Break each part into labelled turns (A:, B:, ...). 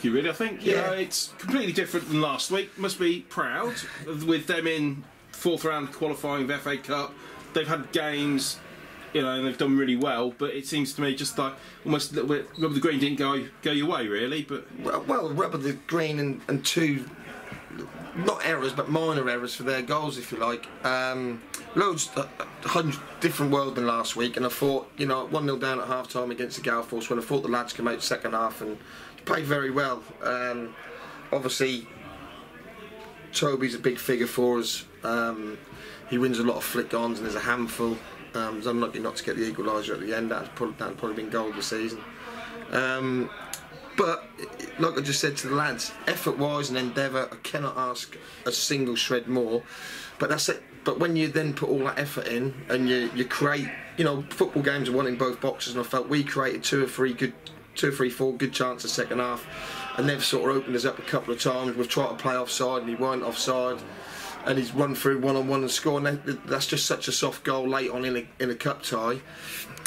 A: you, really. I think you know, it's completely different than last week. Must be proud with them in fourth round qualifying of FA Cup. They've had games, you know, and they've done really well. But it seems to me just like almost a little bit rub of the green didn't go your way, really. But
B: well, rub of the green and two, not errors, but minor errors for their goals, if you like. Loads, 100 different world than last week, and I thought, you know, 1-0 down at half time against the Gal Force, when I thought the lads came out second half and played very well. Obviously, Toby's a big figure for us. He wins a lot of flick-ons and there's a handful. He's unlucky not to get the equaliser at the end. That'd probably been goal of the season. But, like I just said to the lads, effort-wise and endeavour, I cannot ask a single shred more. But that's it. But when you then put all that effort in and you create, you know, football games are won in both boxes, and I felt we created two or three, four good chances second half, and they've sort of opened us up a couple of times. We've tried to play offside and he weren't offside, and he's run through one-on-one and scored. And that's just such a soft goal late on in a cup tie.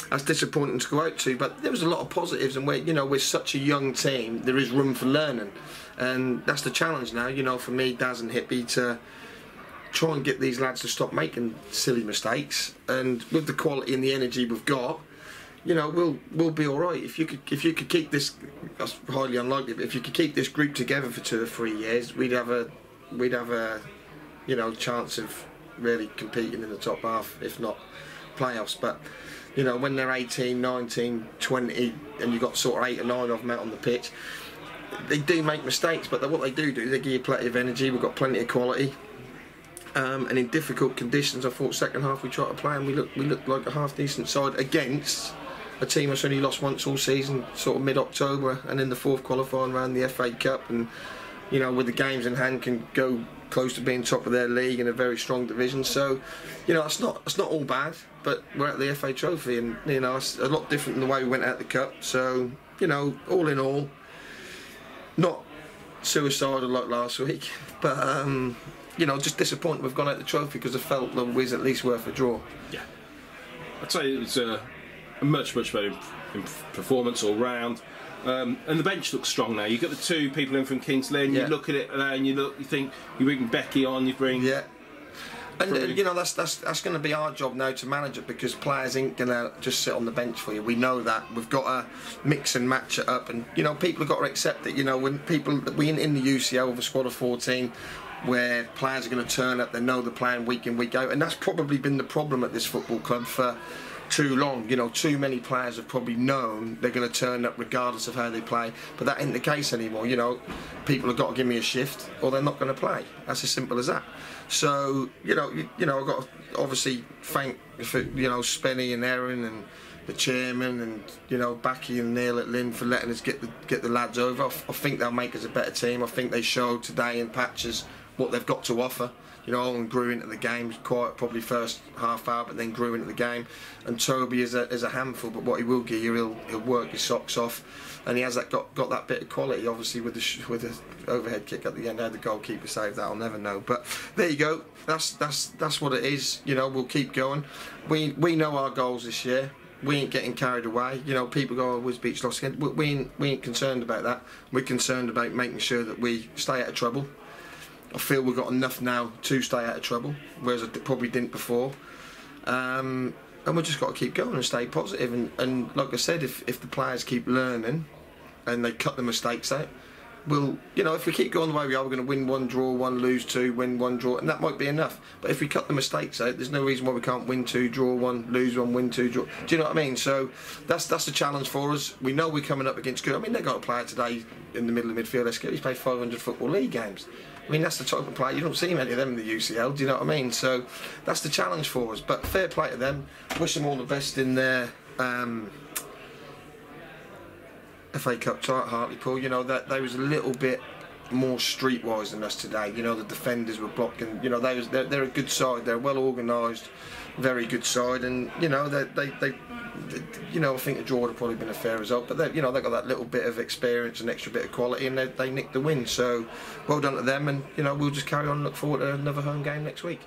B: That's disappointing to go out to, but there was a lot of positives, and we're such a young team. There is room for learning, and that's the challenge now. You know, for me, Daz and Hippie, to try and get these lads to stop making silly mistakes, and with the quality and the energy we've got, you know, we'll be all right. If you could keep this, that's highly unlikely, but if you could keep this group together for 2 or 3 years, we'd have a you know, chance of really competing in the top half, if not playoffs. But you know, when they're 18, 19, 20, and you've got sort of 8 or 9 of them out on the pitch, they do make mistakes, but what they do, they give you plenty of energy. We've got plenty of quality. And in difficult conditions, I thought second half we tried to play and we looked like a half decent side against a team that's only lost once all season, sort of mid-October, and in the fourth qualifying round the FA Cup, and you know, with the games in hand, can go close to being top of their league in a very strong division. So, you know, it's not all bad, but we're at the FA Trophy, and you know, it's a lot different than the way we went out the Cup. So, you know, all in all, not suicidal like last week, but you know, just disappointed we've gone out the trophy, because I felt that we was at least worth a draw.
A: Yeah, I'd say it was a much better performance all round. And the bench looks strong now. You've got the 2 people in from Kings Lynn. You look at it and you think you bring Becky on, you bring
B: and you know, that's going to be our job now to manage it, because players ain't going to just sit on the bench for you. We know that. We've got to mix and match it up, and you know, people have got to accept it. You know, when we in the UCL with a squad of 14, where players are going to turn up, they know they're playing week in, week out, and that's probably been the problem at this football club for too long. You know, too many players have probably known they're going to turn up regardless of how they play, but that ain't the case anymore. You know, people have got to give me a shift or they're not going to play. That's as simple as that. So, you know, I've got to obviously thank, you know, Spenny and Erin and the chairman, and you know, Backy and Neil at Lynn for letting us get the lads over. I think they'll make us a better team. I think they showed today in patches what they've got to offer. You know, Owen grew into the game, quiet probably first half hour, but then grew into the game. And Toby is a handful, but what he will give you, he'll work his socks off, and he has got that bit of quality. Obviously, with the overhead kick at the end, how the goalkeeper saved that, I'll never know. But there you go. That's what it is. You know, we'll keep going. We know our goals this year. We ain't getting carried away. You know, people go, oh, Wisbech lost again. We ain't concerned about that. We're concerned about making sure that we stay out of trouble. I feel we've got enough now to stay out of trouble, whereas I probably didn't before. And we've just got to keep going and stay positive. And like I said, if the players keep learning and they cut the mistakes out, we'll, you know, if we keep going the way we are, we're going to win 1, draw 1, lose 2, win 1, draw, and that might be enough. But if we cut the mistakes out, there's no reason why we can't win 2, draw 1, lose 1, win 2, draw. Do you know what I mean? So that's the challenge for us. We know we're coming up against good. I mean, they've got a player today in the middle of the midfield. He's played 500 Football League games. I mean, that's the type of player, you don't see many of them in the UCL, do you know what I mean? So that's the challenge for us. But fair play to them. Wish them all the best in their FA Cup tie at Hartlepool. You know, that they was a little bit more streetwise than us today. You know, the defenders were blocking. You know, they're a good side. They're well organised, very good side, and you know, they you know, I think a draw would have probably been a fair result. But they, you know, they got that little bit of experience and extra bit of quality, and they nicked the win. So well done to them, and you know, we'll just carry on and look forward to another home game next week.